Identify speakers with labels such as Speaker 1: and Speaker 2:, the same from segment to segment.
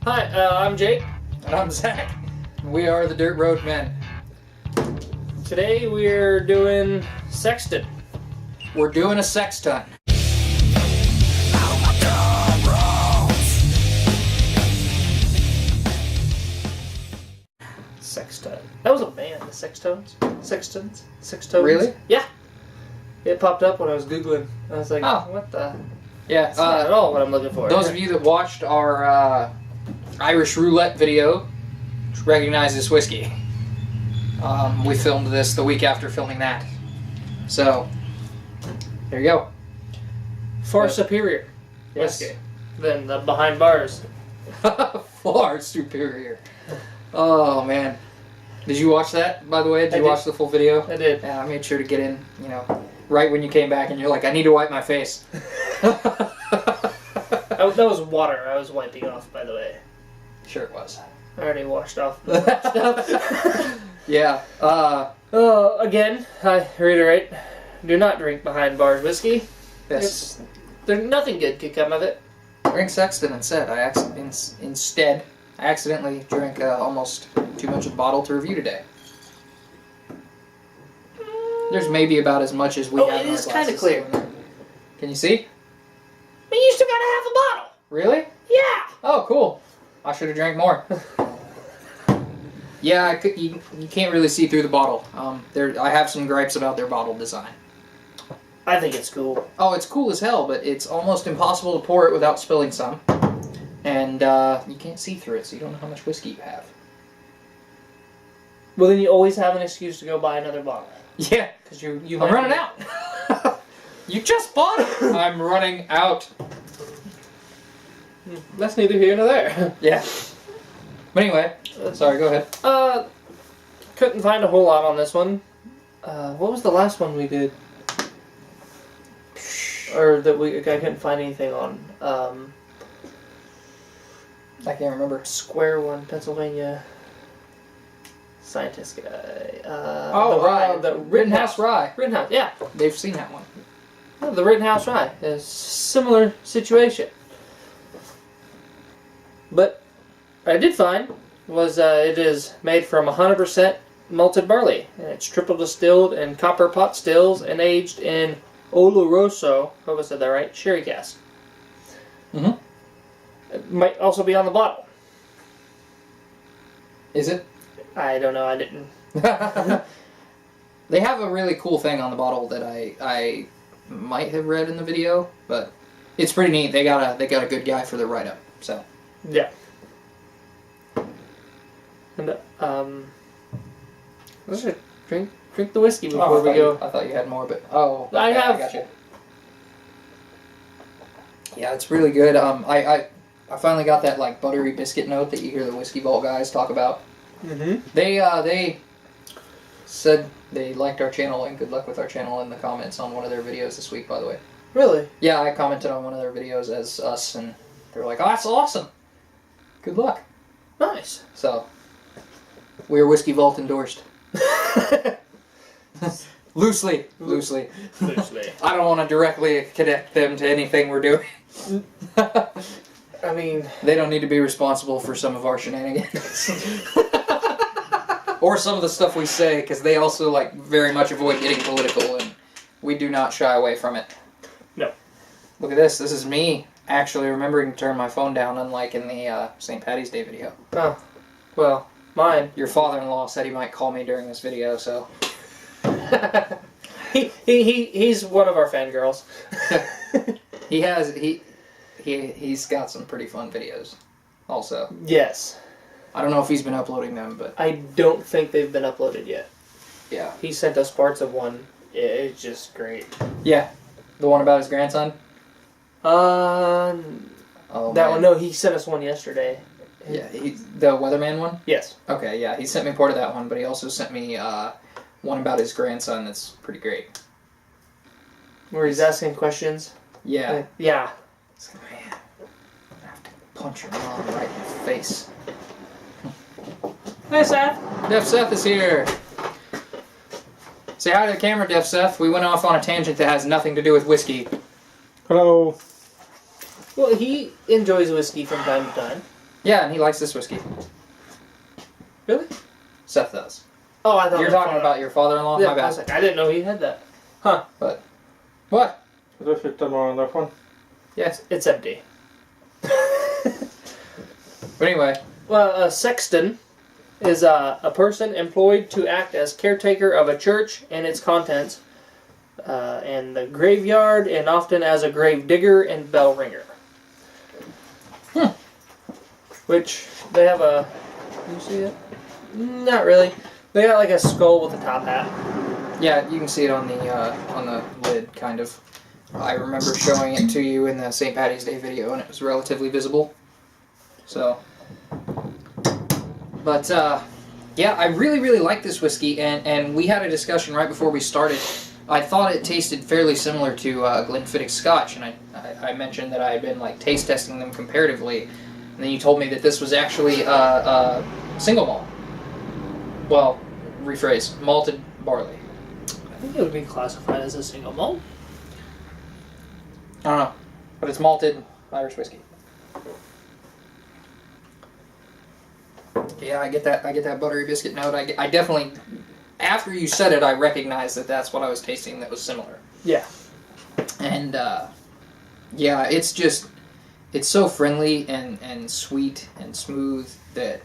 Speaker 1: Hi, I'm Jake.
Speaker 2: And I'm Zach. We are the Dirt Road Men.
Speaker 1: Today we're doing Sexton.
Speaker 2: We're doing a sexton.
Speaker 1: Sexton. That was a band, the Sextones? Sextones?
Speaker 2: Really?
Speaker 1: Yeah. It popped up when I was Googling. I was like,
Speaker 2: Oh.
Speaker 1: what the?
Speaker 2: Yeah,
Speaker 1: That's not at all what I'm looking for.
Speaker 2: those of you that watched our Irish roulette video recognize this whiskey. We filmed this the week after filming that. So, there you go.
Speaker 1: Far
Speaker 2: Yep.
Speaker 1: superior
Speaker 2: Yes.
Speaker 1: whiskey than the behind bars.
Speaker 2: Far superior. Oh, man. Did you watch that, by the way? Did you watch the full video?
Speaker 1: I did.
Speaker 2: Yeah, I made sure to get in, right when you came back and you're like, I need to wipe my face.
Speaker 1: That was water I was wiping off, by the way.
Speaker 2: Sure it was.
Speaker 1: I already washed off the stuff.
Speaker 2: Yeah.
Speaker 1: Again, I reiterate, do not drink behind bars whiskey.
Speaker 2: Yes.
Speaker 1: There's nothing good could come of it.
Speaker 2: Drink Sexton instead. Instead, I accidentally drank almost too much of the bottle to review today. There's maybe about as much as we have
Speaker 1: It
Speaker 2: in our
Speaker 1: is kind of
Speaker 2: glasses.
Speaker 1: clear.
Speaker 2: Can you see?
Speaker 1: But you still got half a bottle.
Speaker 2: Really?
Speaker 1: Yeah.
Speaker 2: Oh, cool. I should have drank more. Yeah, you can't really see through the bottle. I have some gripes about their bottle design.
Speaker 1: I think it's cool.
Speaker 2: Oh, it's cool as hell, but it's almost impossible to pour it without spilling some. And you can't see through it, so you don't know how much whiskey you have.
Speaker 1: Well, then you always have an excuse to go buy another bottle.
Speaker 2: Yeah,
Speaker 1: Because I'm
Speaker 2: I'm running out. You just bought it. I'm running out.
Speaker 1: That's neither here nor there.
Speaker 2: Yeah. But anyway, sorry, go ahead.
Speaker 1: Couldn't find a whole lot on this one. What was the last one we did? Or that I couldn't find anything on.
Speaker 2: I can't remember.
Speaker 1: Square One, Pennsylvania. Scientist guy.
Speaker 2: Rye.
Speaker 1: The
Speaker 2: Rittenhouse Rye.
Speaker 1: Rittenhouse, yeah.
Speaker 2: They've seen that one.
Speaker 1: Oh, the Rittenhouse Rye. Is similar situation. But what I did find was it is made from 100% malted barley. And it's triple distilled in copper pot stills and aged in Oloroso, hope I said that right, sherry cask.
Speaker 2: Mm-hmm.
Speaker 1: It might also be on the bottle.
Speaker 2: Is it?
Speaker 1: I don't know, I didn't.
Speaker 2: They have a really cool thing on the bottle that I might have read in the video, but it's pretty neat. They got a good guy for the write-up, so.
Speaker 1: Yeah. And, let's just drink the whiskey before we go.
Speaker 2: I thought you had more, but
Speaker 1: I have.
Speaker 2: I got you. Yeah, it's really good. I finally got that like buttery biscuit note that you hear the Whiskey Vault guys talk about.
Speaker 1: Mm-hmm.
Speaker 2: They said they liked our channel and good luck with our channel in the comments on one of their videos this week, by the way.
Speaker 1: Really?
Speaker 2: Yeah, I commented on one of their videos as us, and they were like, "Oh, that's awesome. Good luck."
Speaker 1: Nice.
Speaker 2: So, we're Whiskey Vault endorsed. Loosely.
Speaker 1: Loosely.
Speaker 2: I don't want to directly connect them to anything we're doing.
Speaker 1: I mean...
Speaker 2: They don't need to be responsible for some of our shenanigans. Or some of the stuff we say, because they also like very much avoid getting political, and we do not shy away from it.
Speaker 1: No.
Speaker 2: Look at this. This is me actually remembering to turn my phone down, unlike in the St. Patty's Day video.
Speaker 1: Oh. Well, mine.
Speaker 2: Your father-in-law said he might call me during this video, so...
Speaker 1: He's one of our fangirls.
Speaker 2: He's got some pretty fun videos, also.
Speaker 1: Yes.
Speaker 2: I don't know if he's been uploading them, but...
Speaker 1: I don't think they've been uploaded yet.
Speaker 2: Yeah.
Speaker 1: He sent us parts of one. It's just great.
Speaker 2: Yeah. The one about his grandson?
Speaker 1: Oh, that
Speaker 2: man.
Speaker 1: one. No, he sent us one yesterday.
Speaker 2: Yeah, the Weatherman one?
Speaker 1: Yes.
Speaker 2: Okay, yeah, he sent me part of that one, but he also sent me one about his grandson that's pretty great.
Speaker 1: Where he's asking questions?
Speaker 2: Yeah.
Speaker 1: Yeah.
Speaker 2: It's like, man, I have to punch your mom right in the face.
Speaker 1: Hi, Seth.
Speaker 2: Def Seth is here. Say hi to the camera, Def Seth. We went off on a tangent that has nothing to do with whiskey.
Speaker 1: Hello. Well, he enjoys whiskey from time to time.
Speaker 2: Yeah, and he likes this whiskey.
Speaker 1: Really?
Speaker 2: Seth does.
Speaker 1: Oh, I thought
Speaker 2: You're talking about your father-in-law?
Speaker 1: Yeah,
Speaker 2: My bad.
Speaker 1: I was like, I didn't know he had that.
Speaker 2: Huh, but... What?
Speaker 3: Is there shit on that one?
Speaker 2: Yes.
Speaker 1: It's empty.
Speaker 2: But anyway.
Speaker 1: Well, a sexton is a person employed to act as caretaker of a church and its contents, and the graveyard, and often as a grave digger and bell ringer. Which, they have a... Can you see it? Not really. They got like a skull with a top hat.
Speaker 2: Yeah, you can see it on the lid, kind of. I remember showing it to you in the St. Paddy's Day video, and it was relatively visible. So... But, yeah, I really, really like this whiskey, and we had a discussion right before we started. I thought it tasted fairly similar to Glenfiddich Scotch, and I mentioned that I had been, like, taste testing them comparatively, and then you told me that this was actually single malt. Well, rephrase, malted barley.
Speaker 1: I think it would be classified as a single malt.
Speaker 2: I don't know, but it's malted Irish whiskey. Yeah, I get that buttery biscuit note. I definitely, after you said it, I recognized that that's what I was tasting that was similar.
Speaker 1: Yeah.
Speaker 2: And, yeah, it's so friendly and sweet and smooth that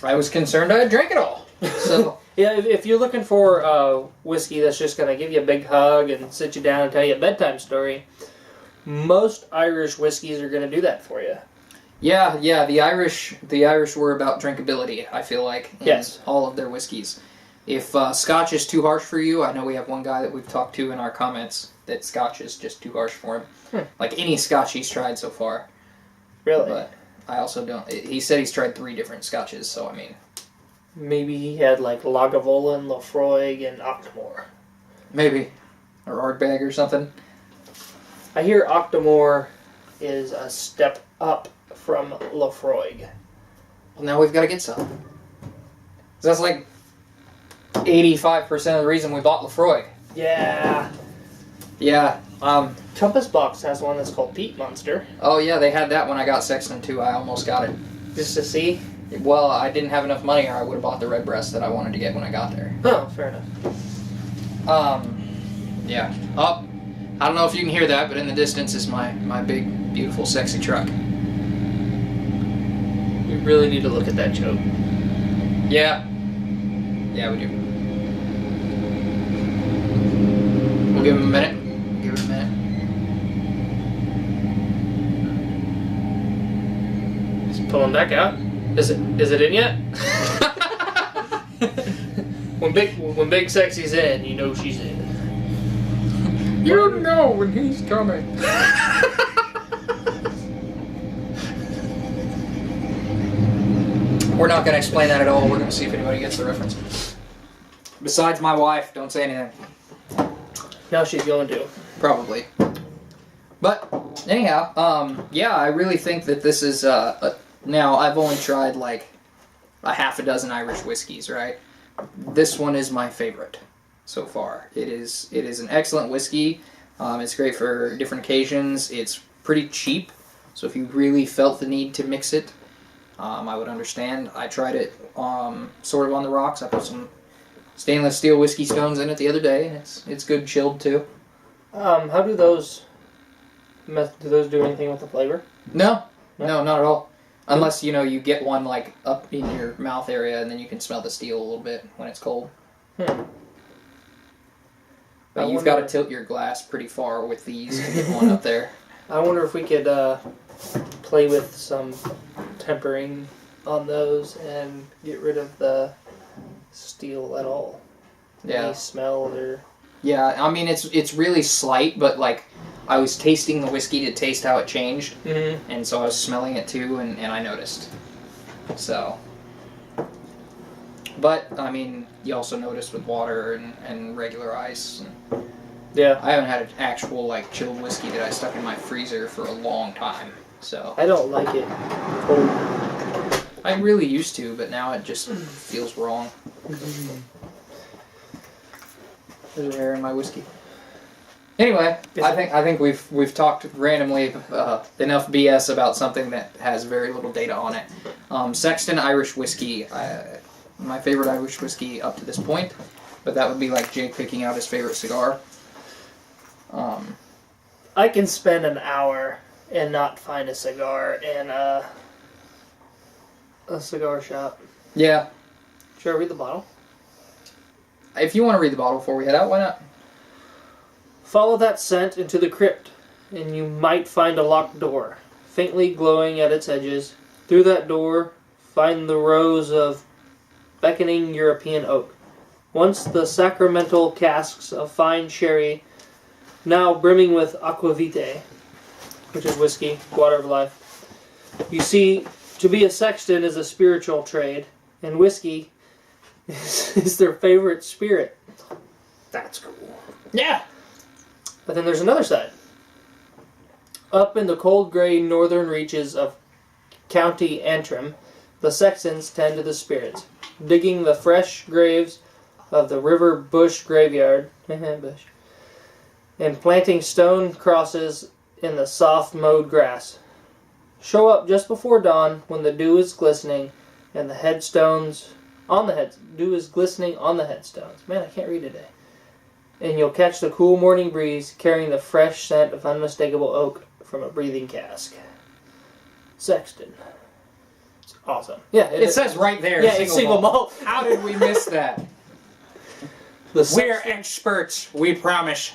Speaker 2: I was concerned I'd drink it all. So
Speaker 1: Yeah, if you're looking for whiskey that's just going to give you a big hug and sit you down and tell you a bedtime story, most Irish whiskeys are going to do that for you.
Speaker 2: Yeah, the Irish were about drinkability, I feel like, in
Speaker 1: Yes.
Speaker 2: all of their whiskeys. If Scotch is too harsh for you, I know we have one guy that we've talked to in our comments that Scotch is just too harsh for him. Like any Scotch he's tried so far.
Speaker 1: Really?
Speaker 2: But I also don't... He said he's tried 3 different Scotches, so I mean...
Speaker 1: Maybe he had like Lagavulin, Lafroig, and Octomore.
Speaker 2: Maybe. Or Ardbeg or something.
Speaker 1: I hear Octomore is a step up from Lafroig.
Speaker 2: Well, now we've got to get some. 'Cause that's like 85% of the reason we bought Lafroig.
Speaker 1: Yeah.
Speaker 2: Yeah.
Speaker 1: Compass Box has one that's called Peat Monster.
Speaker 2: Oh yeah, they had that when I got Sexton too. I almost got it.
Speaker 1: Just to see.
Speaker 2: Well, I didn't have enough money, or I would have bought the red breast that I wanted to get when I got there.
Speaker 1: Oh, fair enough.
Speaker 2: Yeah. Oh, I don't know if you can hear that, but in the distance is my big, beautiful, sexy truck.
Speaker 1: We really need to look at that joke.
Speaker 2: Yeah. Yeah, we do. We'll give him a minute. Give it a minute.
Speaker 1: Just pull him back out. Is it in yet? when big sexy's in, you know she's in.
Speaker 2: You know when he's coming. We're not going to explain that at all. We're going to see if anybody gets the reference. Besides my wife, don't say anything.
Speaker 1: Now she's going to.
Speaker 2: Probably. But, anyhow, yeah, I really think that this is, now, I've only tried, like, a half a dozen Irish whiskeys, right? This one is my favorite so far. It is an excellent whiskey. It's great for different occasions. It's pretty cheap, so if you really felt the need to mix it, I would understand. I tried it sort of on the rocks. I put some stainless steel whiskey stones in it the other day, and it's good chilled too.
Speaker 1: How do those do anything with the flavor?
Speaker 2: No, not at all. Unless, you get one, like, up in your mouth area, and then you can smell the steel a little bit when it's cold. But you've got to tilt your glass pretty far with these to get one up there.
Speaker 1: I wonder if we could play with some tempering on those and get rid of the steel at all.
Speaker 2: Yeah.
Speaker 1: Any smell or...
Speaker 2: Yeah, I mean, it's really slight, but, like, I was tasting the whiskey to taste how it changed, and so I was smelling it too, and I noticed. So, but I mean, you also notice with water and regular ice. And
Speaker 1: yeah,
Speaker 2: I haven't had an actual like chilled whiskey that I stuck in my freezer for a long time. So
Speaker 1: I don't like it cold.
Speaker 2: I really used to, but now it just feels wrong. There's air in my whiskey. Anyway,
Speaker 1: Is
Speaker 2: I think we've talked randomly enough BS about something that has very little data on it. Sexton Irish Whiskey, my favorite Irish whiskey up to this point, but that would be like Jake picking out his favorite cigar.
Speaker 1: I can spend an hour and not find a cigar in a cigar shop.
Speaker 2: Yeah,
Speaker 1: Should I read the bottle?
Speaker 2: if you want to read the bottle before we head out, why not?
Speaker 1: Follow that scent into the crypt, and you might find a locked door, faintly glowing at its edges. Through that door, find the rows of beckoning European oak. Once the sacramental casks of fine sherry, now brimming with aquavite, which is whiskey, water of life. You see, to be a sexton is a spiritual trade, and whiskey is their favorite spirit. That's cool.
Speaker 2: Yeah.
Speaker 1: But then there's another side. Up in the cold gray northern reaches of County Antrim, the Sextons tend to the spirits, digging the fresh graves of the river bush graveyard, bush, and planting stone crosses in the soft mowed grass. Show up just before dawn when the dew is glistening and the headstones on the heads. Dew is glistening on the headstones. Man, I can't read today. And you'll catch the cool morning breeze carrying the fresh scent of unmistakable oak from a breathing cask. Sexton. It's awesome. Yeah,
Speaker 2: It says right there.
Speaker 1: Yeah, it's single malt.
Speaker 2: How did we miss that? We're experts, we promise.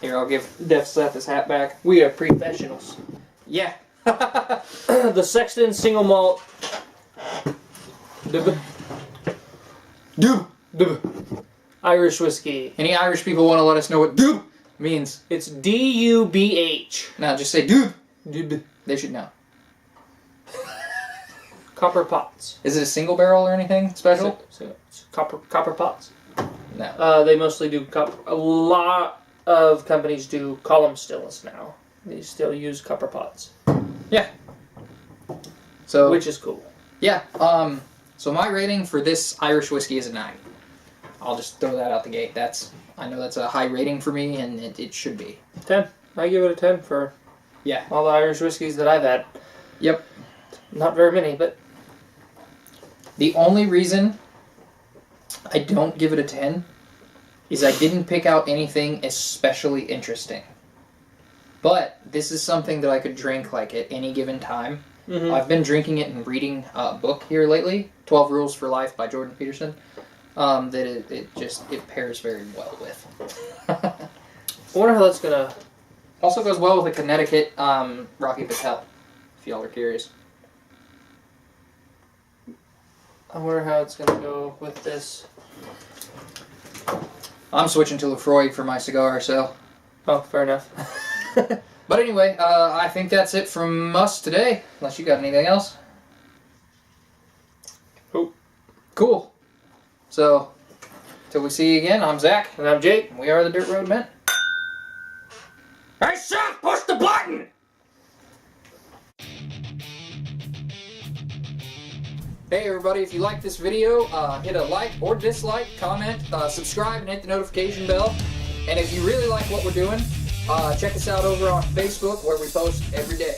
Speaker 2: Here, I'll give Def Seth his hat back.
Speaker 1: We are professionals.
Speaker 2: Yeah.
Speaker 1: The Sexton single malt. Irish whiskey.
Speaker 2: Any Irish people want to let us know what doob means?
Speaker 1: It's D-U-B-H.
Speaker 2: Now just say doob. Doob. They should know.
Speaker 1: Copper pots.
Speaker 2: Is it a single barrel or anything special?
Speaker 1: It's copper pots.
Speaker 2: No.
Speaker 1: They mostly do copper. A lot of companies do column stills now. They still use copper pots.
Speaker 2: Yeah. So
Speaker 1: Which is cool.
Speaker 2: yeah. So my rating for this Irish whiskey is a 9. I'll just throw that out the gate. I know that's a high rating for me, and it should be.
Speaker 1: 10. I give it a 10 for all the Irish whiskeys that I've had.
Speaker 2: Yep.
Speaker 1: Not very many, but
Speaker 2: The only reason I don't give it a 10 is I didn't pick out anything especially interesting. But this is something that I could drink like at any given time.
Speaker 1: mm-hmm.
Speaker 2: I've been drinking it and reading a book here lately, 12 Rules for Life by Jordan Peterson, that it pairs very well with.
Speaker 1: I wonder how that's gonna.
Speaker 2: Also goes well with a Connecticut Rocky Patel, if y'all are curious.
Speaker 1: I wonder how it's gonna go with this.
Speaker 2: I'm switching to Lefroy for my cigar, so.
Speaker 1: Oh, fair enough.
Speaker 2: But anyway, I think that's it from us today, unless you got anything else.
Speaker 1: Oh.
Speaker 2: Cool. So, till we see you again, I'm Zach.
Speaker 1: And I'm Jake.
Speaker 2: And we are the Dirt Road Men. Hey, Seth, push the button! Hey everybody, if you like this video, hit a like or dislike, comment, subscribe, and hit the notification bell. And if you really like what we're doing, check us out over on Facebook where we post every day.